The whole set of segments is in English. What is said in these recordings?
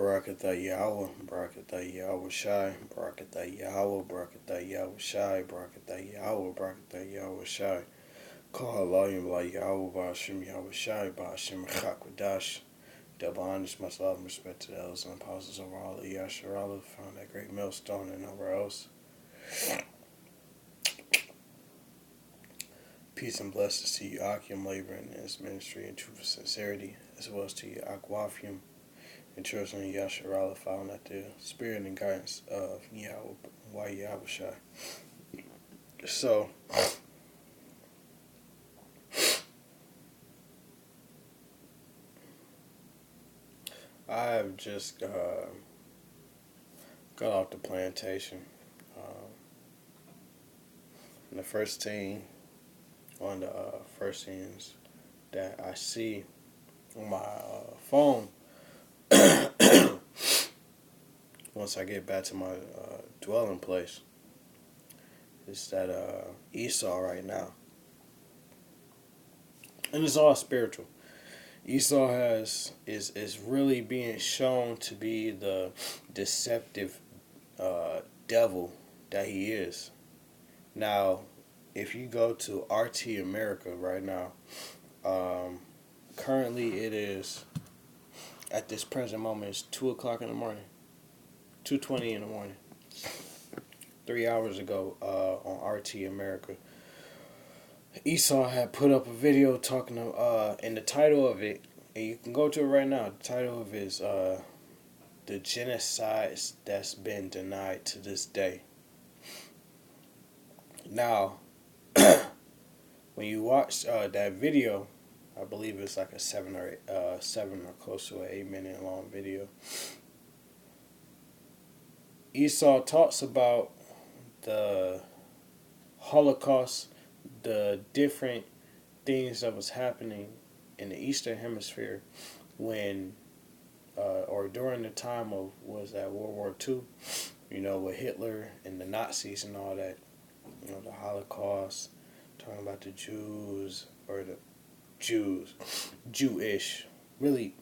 Barakatha Yahweh, Barakatha Yahweh Shai, Barakatha Yahweh, Barakatha Yahweh Shai, Barakatha Yahweh, Barakatha Yahweh Shai. Call Halayim La Yahweh, Ba'ashim Yahweh Shai, Ba'ashim Chakwadash. Double honors, much love and respect to the elders and apostles over all of Yasharala, found that great millstone and nowhere else. Peace and blessings to you, Akim, laboring in his ministry in truth and sincerity, as well as to you, Akwafium, and children of Yasharala, found that the spirit and guidance of Yahweh, Yahweh Shai. So, I've just got off the plantation. And the first thing, one of the first things that I see on my phone once I get back to my dwelling place is that Esau right now, and it's all spiritual. Esau is really being shown to be the deceptive devil that he is. Now, if you go to RT America right now, currently it is, at this present moment, it's 2 o'clock in the morning, 2:20 in the morning. 3 hours ago on RT America, Esau had put up a video talking to, and the title of it, and you can go to it right now, the title of it is The Genocide That's Been Denied to This Day. Now, when you watch that video, I believe it's like a 7 or close to an 8-minute long video. Esau talks about the Holocaust, the different things that was happening in the Eastern Hemisphere when, or during the time of, was that World War II, with Hitler and the Nazis and all that, the Holocaust, talking about the Jews, or the Jewish, really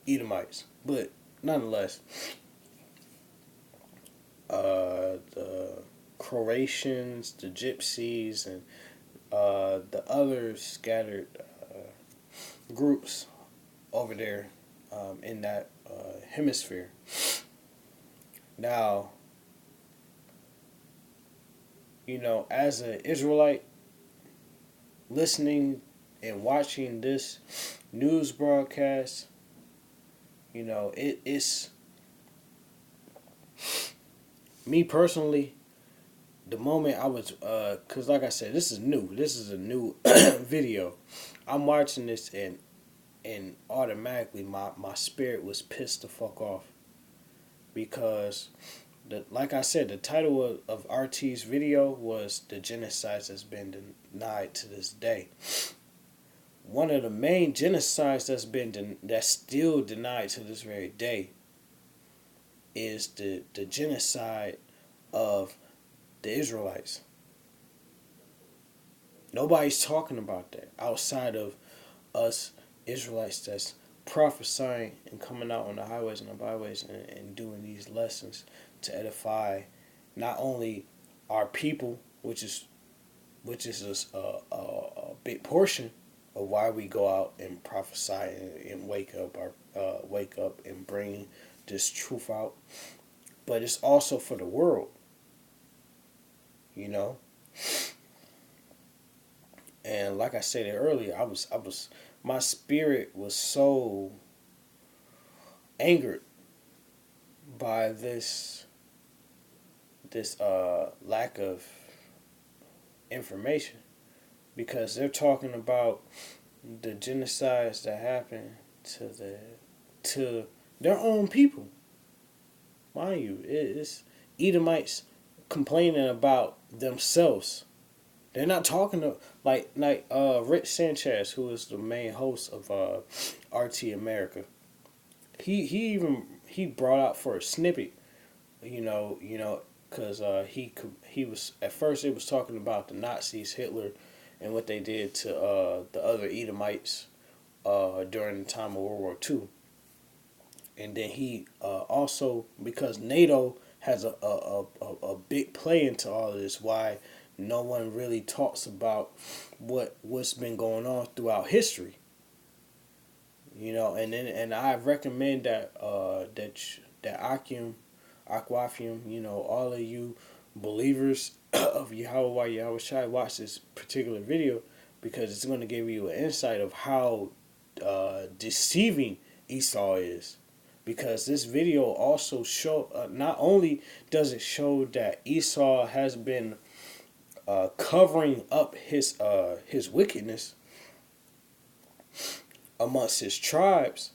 Edomites, but nonetheless, the Croatians, the Gypsies, and the other scattered groups over there in that hemisphere. Now, as an Israelite, listening and watching this news broadcast, it's me personally. The moment I was, cause like I said, this is new. This is a new video. I'm watching this and automatically my spirit was pissed the fuck off, because like I said, the title of RT's video was The Genocide That's Been Denied to This Day. One of the main genocides that's still denied to this very day is the genocide of the Israelites. Nobody's talking about that outside of us Israelites that's prophesying and coming out on the highways and the byways and doing these lessons to edify not only our people, which is a big portion of why we go out and prophesy and wake up and bring this truth out, but it's also for the world. And like I said earlier, my spirit was so angered by this lack of information, because they're talking about the genocides that happened to their own people. Mind you, it's Edomites complaining about themselves. They're not talking to like Rich Sanchez, who is the main host of RT America. He brought out for a snippet, because he was, at first it was talking about the Nazis, Hitler, and what they did to the other Edomites during the time of World War II. And then he also, because NATO has a big play into all of this, why no one really talks about what's been going on throughout history. And I recommend that Aquafium, all of you believers of Yahweh Shai, watch this particular video, because it's going to give you an insight of how deceiving Esau is. Because this video also show, not only does it show that Esau has been covering up his wickedness amongst his tribes,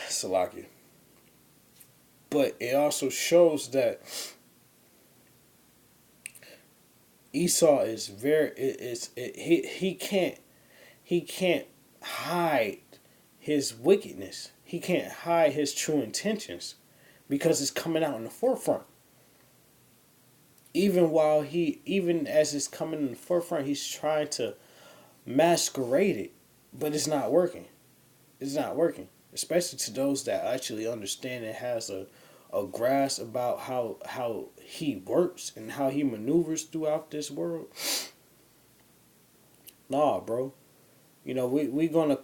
Salakia, but it also shows that Esau is he can't hide his wickedness. He can't hide his true intentions, because it's coming out in the forefront. Even as it's coming in the forefront, he's trying to masquerade it, but it's not working. It's not working, especially to those that actually understand and has a grasp about how he works and how he maneuvers throughout this world. Nah, bro. We gonna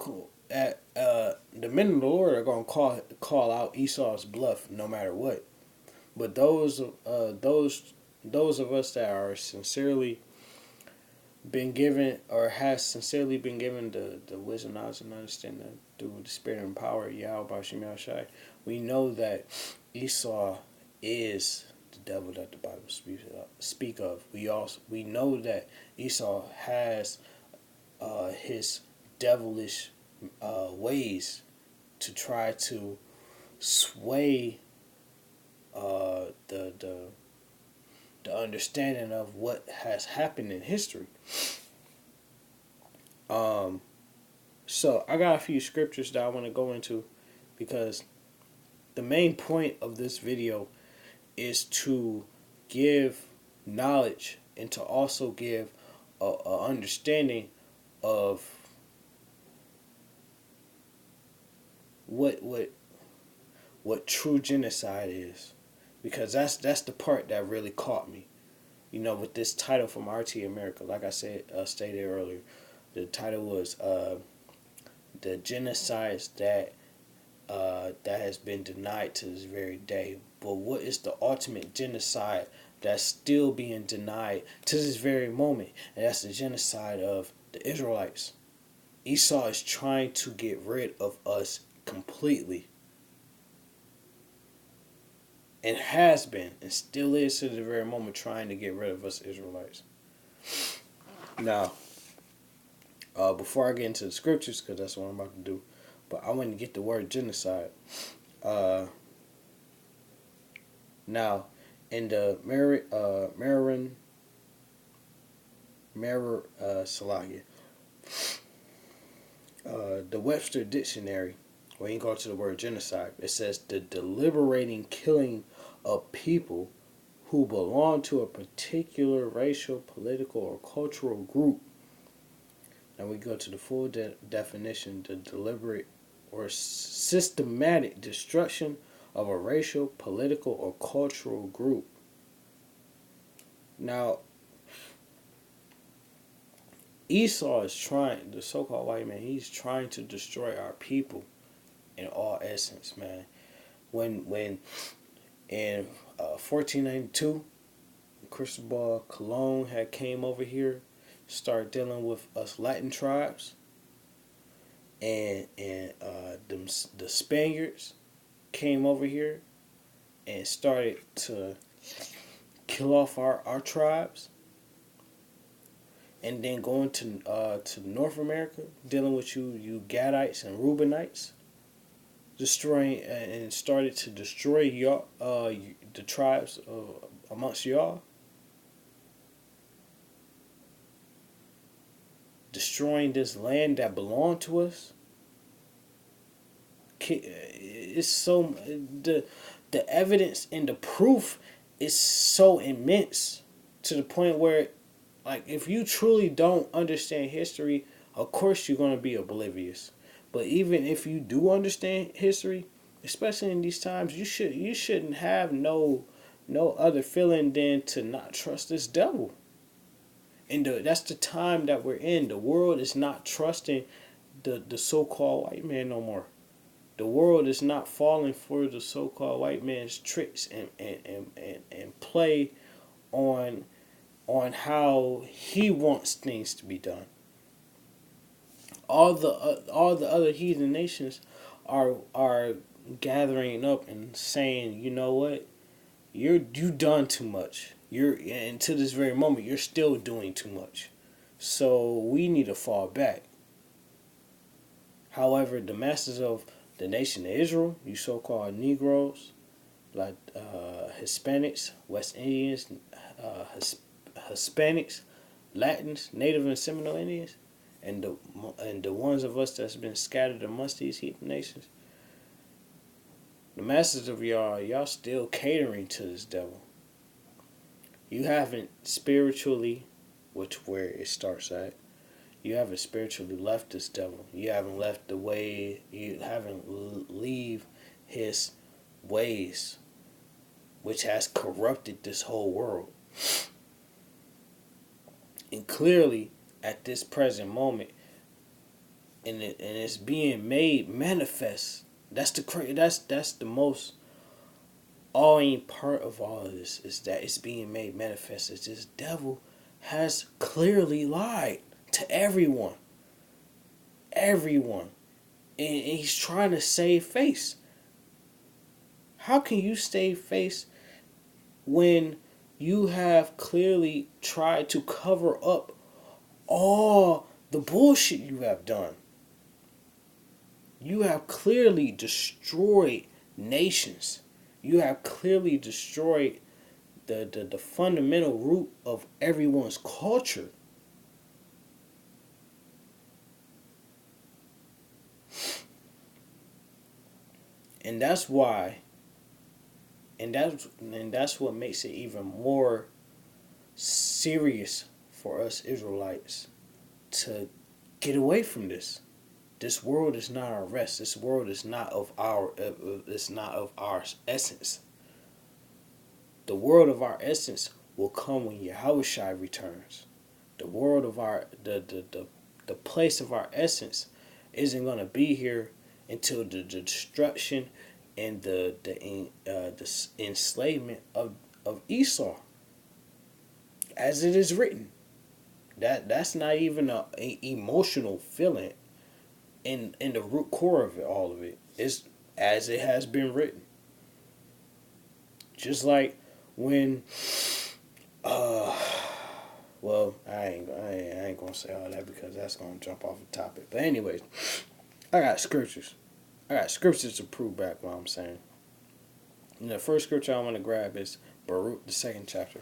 at the men of the Lord are gonna call out Esau's bluff no matter what. But those of us that are sincerely been given, or has sincerely been given the wisdom, knowledge, and understanding through the Spirit and power of Yahweh Bashim Shai, we know that Esau is the devil that the Bible speak of. We know that Esau has his devilish ways to try to sway the understanding of what has happened in history. So I got a few scriptures that I want to go into, because the main point of this video is to give knowledge and to also give a understanding of what true genocide is, because that's the part that really caught me. With this title from RT America, like I said, stated earlier, the title was the genocides that has been denied to this very day. But what is the ultimate genocide that's still being denied to this very moment? And that's the genocide of the Israelites. Esau is trying to get rid of us completely, and has been and still is to the very moment trying to get rid of us Israelites. Now, before I get into the scriptures, because that's what I'm about to do, but I want to get the word genocide. Now, in the the Webster Dictionary, when you go to the word genocide, it says the deliberating killing of people who belong to a particular racial, political, or cultural group. Now we go to the full definition: the deliberate or systematic destruction of a racial, political, or cultural group. Now, Esau is trying, the so-called white man, he's trying to destroy our people in all essence, man. When in 1492, Cristobal Colon had came over here, started dealing with us Latin tribes, and the Spaniards came over here and started to kill off our tribes, and then going to North America, dealing with you Gadites and Reubenites, destroying and started to destroy y'all, the tribes amongst y'all, destroying this land that belonged to us. It's so the evidence and the proof is so immense, to the point where, like, if you truly don't understand history, of course you're going to be oblivious. But even if you do understand history, especially in these times, you shouldn't have no other feeling than to not trust this devil. And that's the time that we're in. The world is not trusting the so-called white man no more. The world is not falling for the so-called white man's tricks and play on how he wants things to be done. All the other heathen nations are gathering up and saying, you know what, you done too much. And to this very moment, you're still doing too much. So we need to fall back. However, the masters of the nation of Israel, you so-called Negroes, like Hispanics, West Indians, Hispanics, Latins, Native and Seminole Indians, and the ones of us that's been scattered amongst these heathen nations, the masters of y'all still catering to this devil. You haven't spiritually, which where it starts at, you haven't spiritually left this devil. You haven't left the way, you haven't leave his ways, which has corrupted this whole world. And clearly, at this present moment, and it's being made manifest. That's the most awing part of all of this, is that it's being made manifest. It's this devil has clearly lied to everyone, and he's trying to save face. How can you save face when you have clearly tried to cover up all the bullshit you have done? You have clearly destroyed nations. You have clearly destroyed the fundamental root of everyone's culture. And that's why, and that's what makes it even more serious for us Israelites to get away from this. This world is not our rest. This world is not of our. It's not of our essence. The world of our essence will come when Yahushua returns. The world of our the place of our essence isn't going to be here until the destruction and the enslavement of Esau, as it is written. That's not even a emotional feeling. In the root core of it, all of it is as it has been written. Just like when, well, I ain't gonna say all that because that's gonna jump off the topic. But anyways, I got scriptures to prove back what I'm saying. And the first scripture I want to grab is Baruch, the second chapter.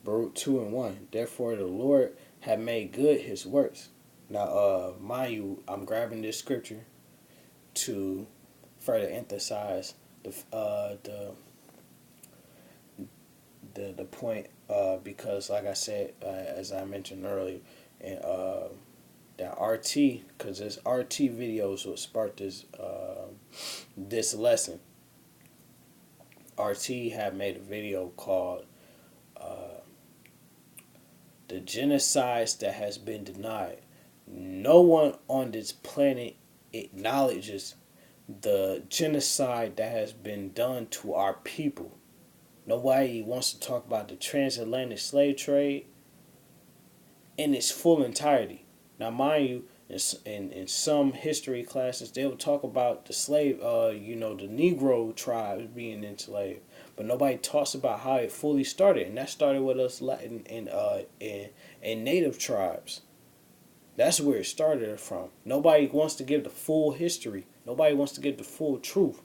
Baruch 2:1. Therefore the Lord had made good his works. Now, mind you, I'm grabbing this scripture to further emphasize the point, because like I said, as I mentioned earlier, and that RT, because this RT videos will spark this lesson. RT had made a video called the genocides that has been denied. No one on this planet acknowledges the genocide that has been done to our people. Nobody wants to talk about the transatlantic slave trade in its full entirety. Now, mind you, in some history classes, they will talk about the slave, the Negro tribes being enslaved, but nobody talks about how it fully started, and that started with us Latin and Native tribes. That's where it started from. Nobody wants to give the full history. Nobody wants to give the full truth.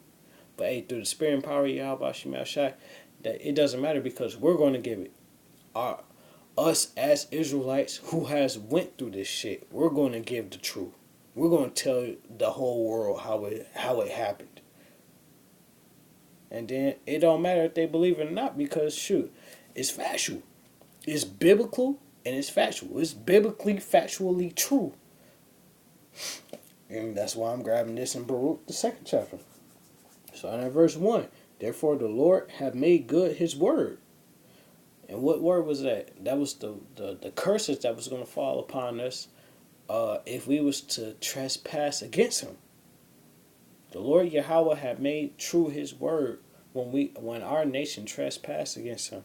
But hey, through the spirit and power of Yahweh Shemel Shai, that it doesn't matter, because we're going to give it. Us as Israelites who has went through this shit, we're going to give the truth. We're going to tell the whole world how it happened. And then it don't matter if they believe it or not, because shoot, it's factual, it's biblical, And it's factual. It's biblically, factually true. And that's why I'm grabbing this in Baruch, the second chapter. So in verse 1, therefore the Lord have made good his word. And what word was that? That was the curses that was going to fall upon us if we was to trespass against him. The Lord Yahweh had made true his word when our nation trespassed against him,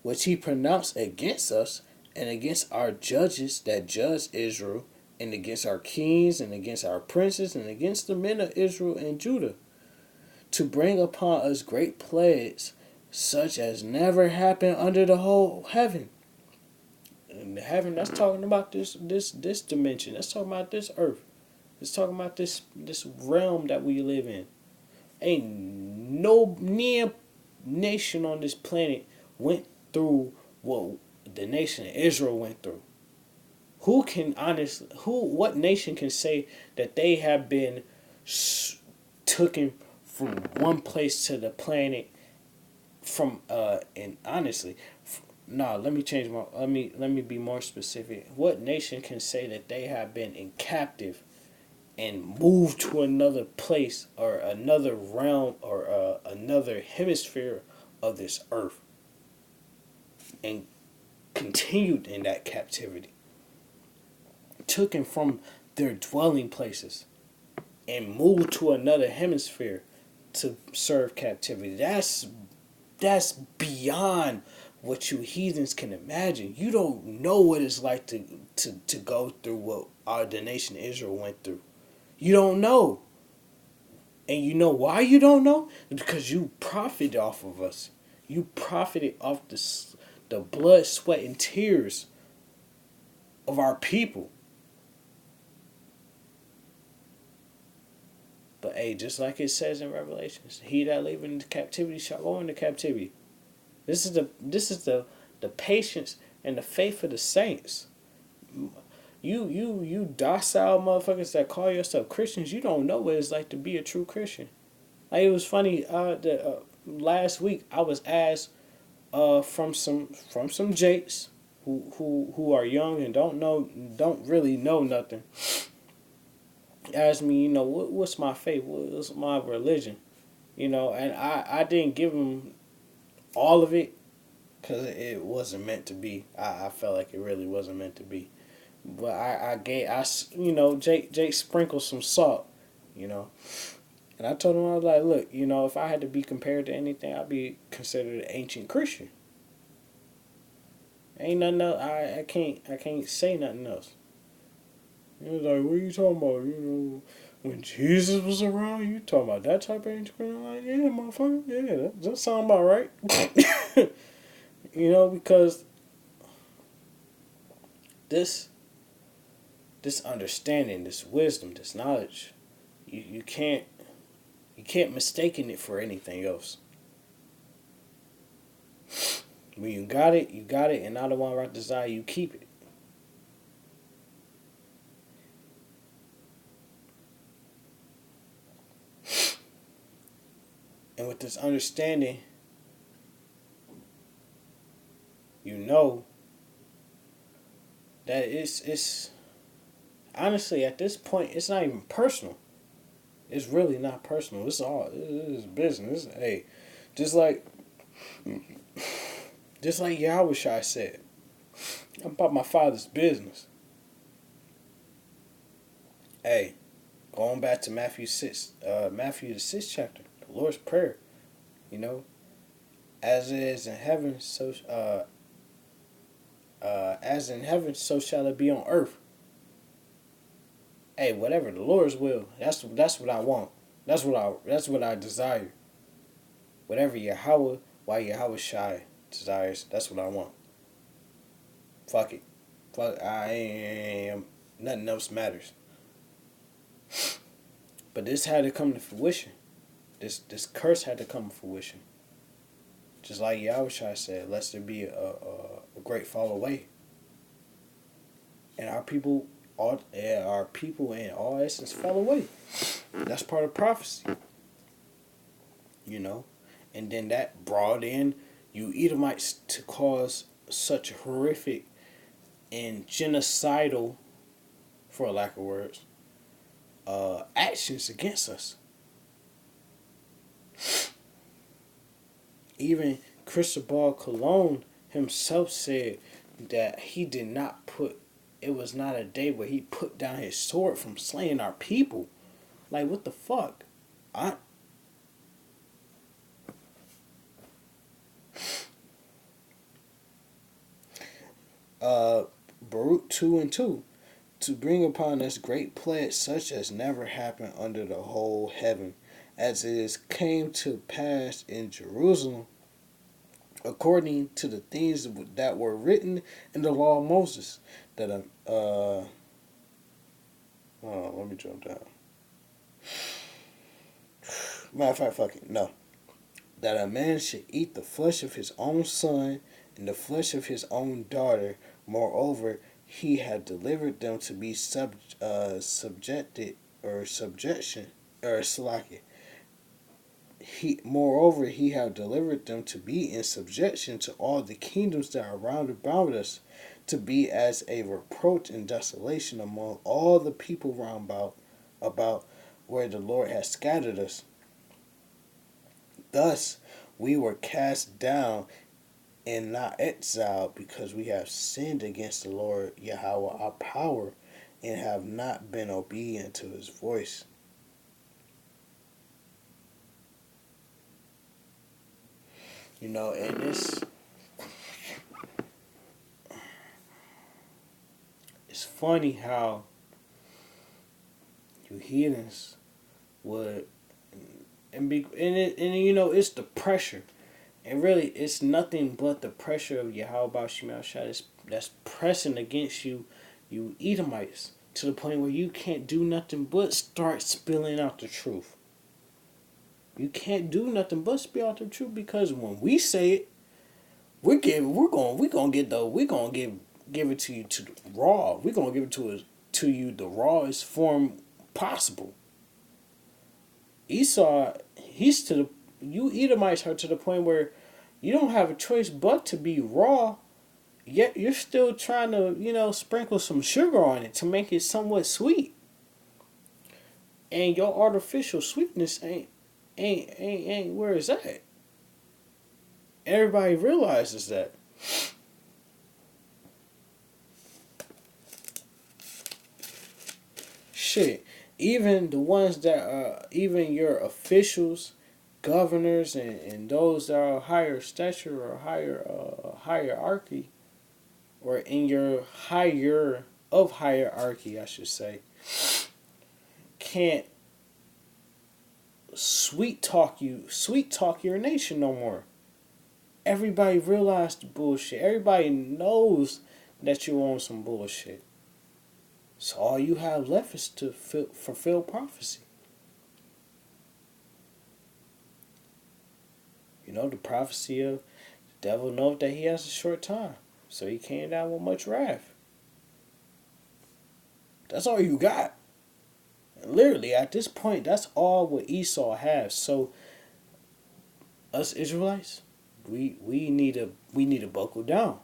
which he pronounced against us and against our judges that judge Israel, and against our kings and against our princes and against the men of Israel and Judah, to bring upon us great plagues such as never happened under the whole heaven. And the heaven, that's talking about this dimension. That's talking about this earth. It's talking about this realm that we live in. Ain't no near nation on this planet went through what the nation of Israel went through. What nation can say that they have been taken from one place to the planet and honestly, let me be more specific. What nation can say that they have been in captive and moved to another place or another realm or another hemisphere of this earth and continued in that captivity, taken from their dwelling places and moved to another hemisphere to serve captivity? That's beyond what you heathens can imagine. You don't know what it's like to go through what the nation of Israel went through. You don't know. And you know why you don't know? Because you profited off of us. You profited off the blood, sweat, and tears of our people. But hey, just like it says in Revelations, he that leaveth into captivity shall go into captivity. This is the patience and the faith of the saints. You docile motherfuckers that call yourself Christians, you don't know what it's like to be a true Christian. Like, it was funny. Last week I was asked from some jakes who are young and don't really know nothing. Asked me, what's my faith? What's my religion? And I didn't give them all of it because it wasn't meant to be. I felt like it really wasn't meant to be. But Jake sprinkled some salt, and I told him, I was like, look, if I had to be compared to anything, I'd be considered an ancient Christian. Ain't nothing else. I can't say nothing else. He was like, what are you talking about? When Jesus was around, you talking about that type of ancient Christian? I'm like, yeah, motherfucker, yeah, that sound about right. Because this understanding, this wisdom, this knowledge, you can't mistake it for anything else. When you got it, and not the one right desire, you keep it. And with this understanding, that it's honestly, at this point, it's not even personal. It's really not personal. It's business. Hey, just like Yahushua said, I'm about my Father's business. Hey, going back to Matthew the 6th chapter, the Lord's Prayer, as it is in heaven, so as in heaven, so shall it be on earth. Hey, whatever the Lord's will, that's what I want. That's what I desire. Whatever Yahushua desires, that's what I want. Fuck it. I am. Nothing else matters. But this had to come to fruition. This curse had to come to fruition. Just like Yahushua said, lest there be a great fall away. And our people in all essence fell away. That's part of prophecy. And then that brought in you Edomites to cause such horrific and genocidal, for lack of words, actions against us. Even Cristobal Colon himself said that he did not put, it was not a day where he put down his sword from slaying our people. Like, what the fuck? I Baruch 2 and 2. To bring upon us great pledge such as never happened under the whole heaven, as it is came to pass in Jerusalem, according to the things that were written in the law of Moses. That let me jump down. Matter of fact, fuck it, no. That a man should eat the flesh of his own son and the flesh of his own daughter. Moreover, he had delivered them to be subjected or subjection or slaki. Moreover, he had delivered them to be in subjection to all the kingdoms that are round about us, to be as a reproach and desolation among all the people round about where the Lord has scattered us. Thus we were cast down and not exiled, because we have sinned against the Lord Yahweh our power, and have not been obedient to his voice. And it's funny how you heathens would, it's the pressure. And really, it's nothing but the pressure of Yahweh Shemashah that's pressing against you, you Edomites, to the point where you can't do nothing but start spilling out the truth. You can't do nothing but spill out the truth, because when we say it, we're gonna give it to you to the raw. We're gonna give it to you the rawest form possible. Esau, you Edomites are to the point where you don't have a choice but to be raw, yet you're still trying to, sprinkle some sugar on it to make it somewhat sweet. And your artificial sweetness ain't where it's at. Everybody realizes that. Shit. Even the ones that are, even your officials, governors, and those that are higher stature or higher hierarchy, or in your hierarchy, I should say, can't sweet talk your nation no more. Everybody realized the bullshit. Everybody knows that you own some bullshit. So all you have left is to fulfill prophecy. The prophecy of the devil knows that he has a short time, so he came down with much wrath. That's all you got. And literally, at this point, that's all what Esau has. So us Israelites, we need to buckle down.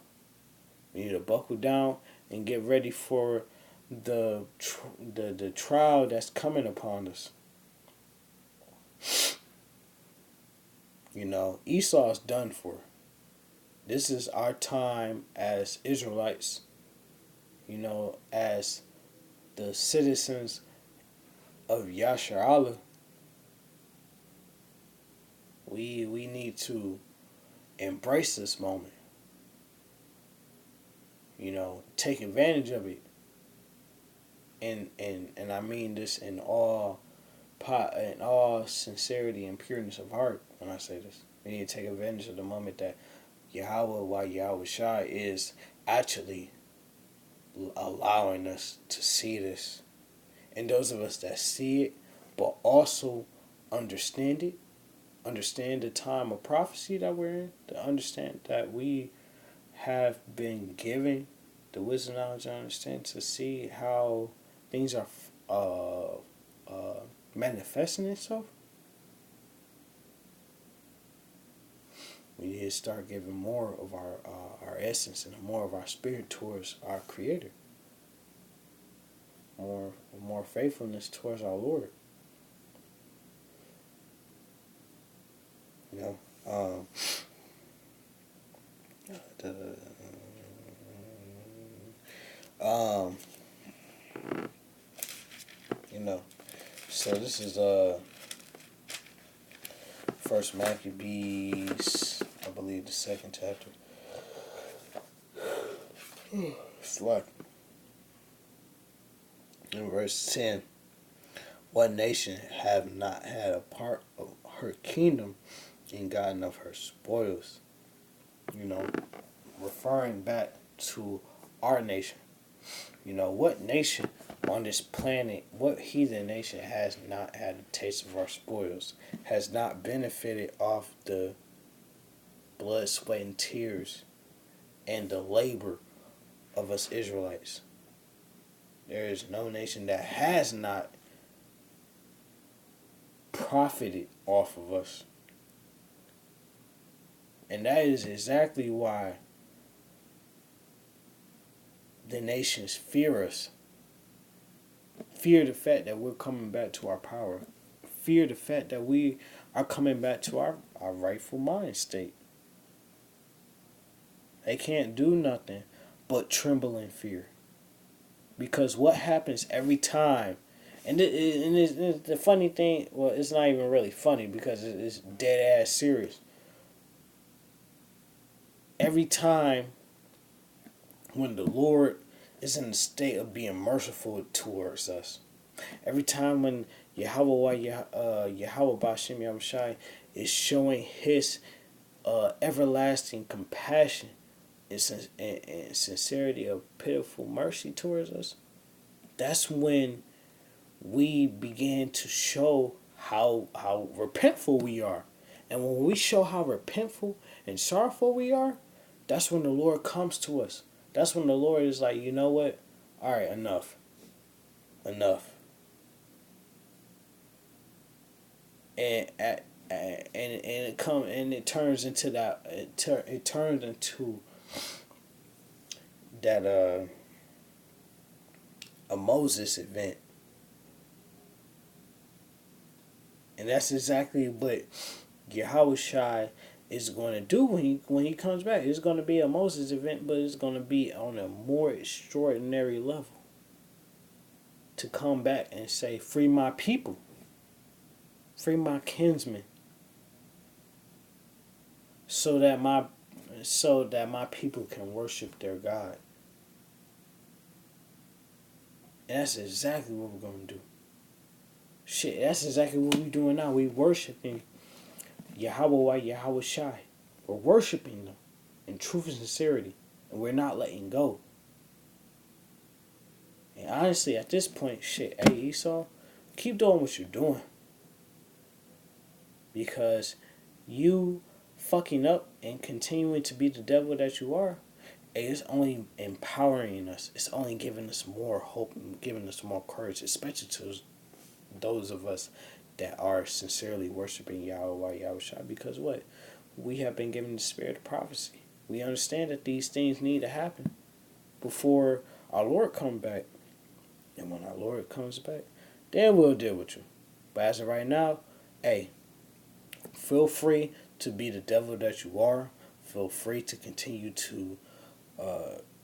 We need to buckle down and get ready for the trial that's coming upon us. Esau's done for. This is our time as Israelites, as the citizens of Yashar Allah. We need to embrace this moment. Take advantage of it. And I mean this in all sincerity and pureness of heart when I say this. We need to take advantage of the moment that Yahweh Shai is actually allowing us to see this. And those of us that see it, but also understand it, understand the time of prophecy that we're in, to understand that we have been given the wisdom, knowledge, and understanding to see how things are manifesting itself. We need to start giving more of our essence and more of our spirit towards our Creator. More faithfulness towards our Lord. You know, um, you know. So this is First Maccabees, I believe the second chapter. It's like in verse 10. What nation have not had a part of her kingdom and gotten of her spoils? You know, referring back to our nation. You know, what nation on this planet, what heathen nation has not had a taste of our spoils, has not benefited off the blood, sweat, and tears and the labor of us Israelites? There is no nation that has not profited off of us. And that is exactly why the nations fear us. Fear the fact that we're coming back to our power. Fear the fact that we are coming back to our rightful mind state. They can't do nothing but tremble in fear. Because what happens every time, and the funny thing, well, it's not even really funny because it's dead ass serious. Every time when the Lord is in the state of being merciful towards us, every time when Yahweh Ba'Shem Yahushai is showing His everlasting compassion and sincerity of pitiful mercy towards us, that's when we begin to show how repentful we are. And when we show how repentful and sorrowful we are, that's when the Lord comes to us. That's when the Lord is like, you know what? All right, enough. And it turns into that. It turns into that a Moses event, and that's exactly what Yahushua is going to do when he comes back. It's going to be a Moses event, but it's going to be on a more extraordinary level. To come back and say, "Free my people, free my kinsmen," so that my people can worship their God. And that's exactly what we're going to do. Shit, that's exactly what we're doing now. We worshiping Yahweh Shai. We're worshiping them in truth and sincerity. And we're not letting go. And honestly, at this point, shit, hey Esau, keep doing what you're doing. Because you fucking up and continuing to be the devil that you are, it's only empowering us. It's only giving us more hope and giving us more courage, especially to those of us that are sincerely worshiping Yahweh Yahushua. Because what? We have been given the spirit of prophecy. We understand that these things need to happen before our Lord comes back. And when our Lord comes back, then we'll deal with you. But as of right now, hey, feel free to be the devil that you are. Feel free to continue to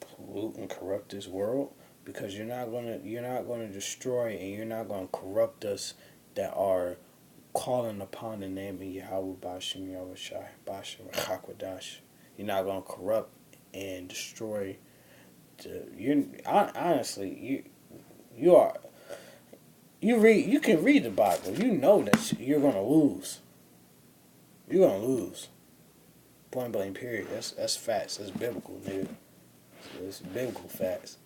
pollute and corrupt this world, because you're not gonna destroy and you're not gonna corrupt us that are calling upon the name of Yahweh Ba'Shem Yahushai Ba'Shem Chakwadash. You're not gonna corrupt and destroy you can read the Bible. You know that you're gonna lose. You're gonna lose. Point blank period. That's facts. That's biblical, nigga. It's biblical facts.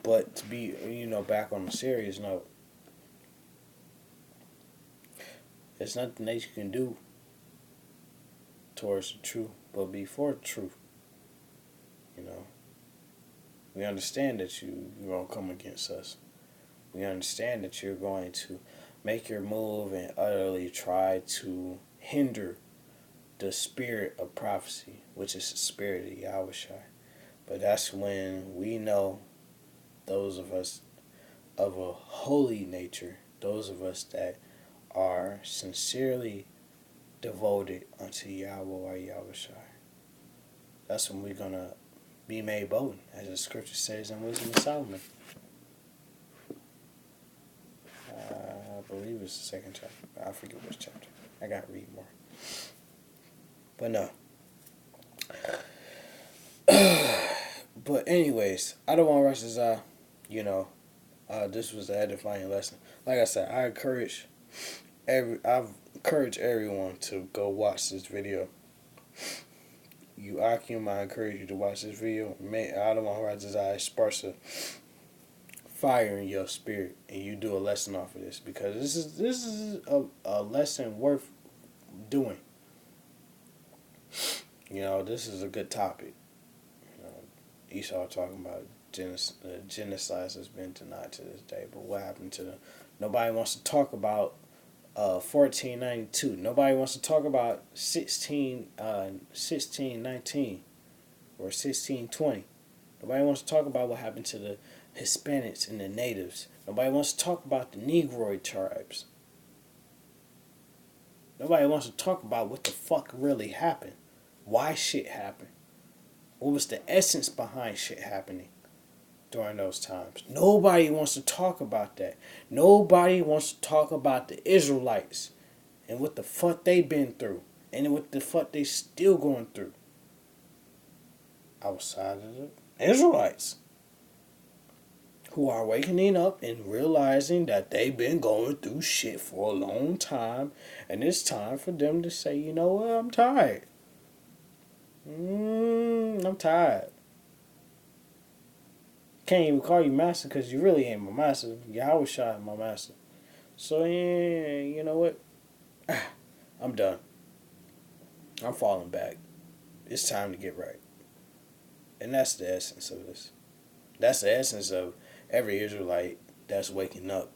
But to be, back on a serious note, there's nothing that you can do towards the truth, but be for the truth. We understand that you're going to come against us. We understand that you're going to make your move and utterly try to hinder the spirit of prophecy, which is the spirit of Yahweh. But that's when we know, those of us of a holy nature, those of us that are sincerely devoted unto Yahweh or Yahweh. That's when we're gonna be made bold, as the scripture says in Wisdom of Solomon. I believe it's the second chapter. I forget which chapter. I gotta read more. But no. But anyways, I don't want to rush this out. This was an edifying lesson. Like I said, I've encouraged everyone to go watch this video. You Akim, I encourage you to watch this video. I don't want to rush this out. It sparks a fire in your spirit, and you do a lesson off of this, because this is a lesson worth doing. This is a good topic. Esau talking about genocide has been denied to this day, but what happened to them? Nobody wants to talk about 1492. Nobody wants to talk about 1619 or 1620. Nobody wants to talk about what happened to the Hispanics and the natives. Nobody wants to talk about the Negroid tribes. Nobody wants to talk about what the fuck really happened. Why shit happened. What was the essence behind shit happening during those times? Nobody wants to talk about that. Nobody wants to talk about the Israelites and what the fuck they been through and what the fuck they still going through outside of the Israelites, who are waking up and realizing that they've been going through shit for a long time, and it's time for them to say, you know what, I'm tired. I'm tired. Can't even call you master because you really ain't my master. Yahweh Shai my master. So, yeah, you know what? I'm done. I'm falling back. It's time to get right. And that's the essence of this. That's the essence of every Israelite that's waking up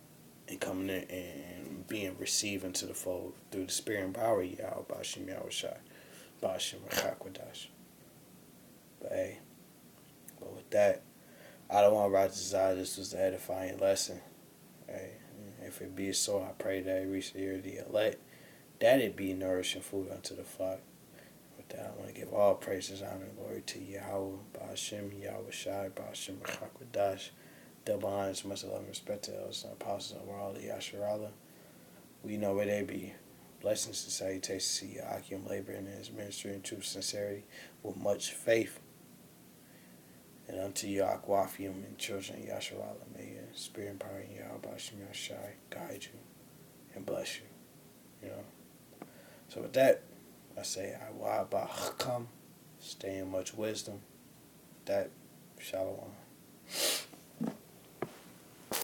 and coming in and being received into the fold through the spirit and power of Yahweh Bashim Yahweh Shai. Bashim Rachakwadash. But hey, with that, I don't want to write this out. This was the edifying lesson. Hey, if it be so, I pray that it reach the ear of the elect, that it be nourishing food unto the flock. With that, I want to give all praises, honor, and glory to Yahweh, Ba'ashem, Yahweh Shai, Ba'ashem, Rachakwadash. Double honors, much love and respect to elders and apostles of all the Yasharallah. We know where they be. Blessings and salutations to Akim, labor in his ministry in true sincerity, with much faith. And unto you, Aquafium and children of Yasharallah, may your spirit and power in Yahweh Bashim Yashai guide you and bless you. So with that, I say, come, stay in much wisdom. With that, Shalom.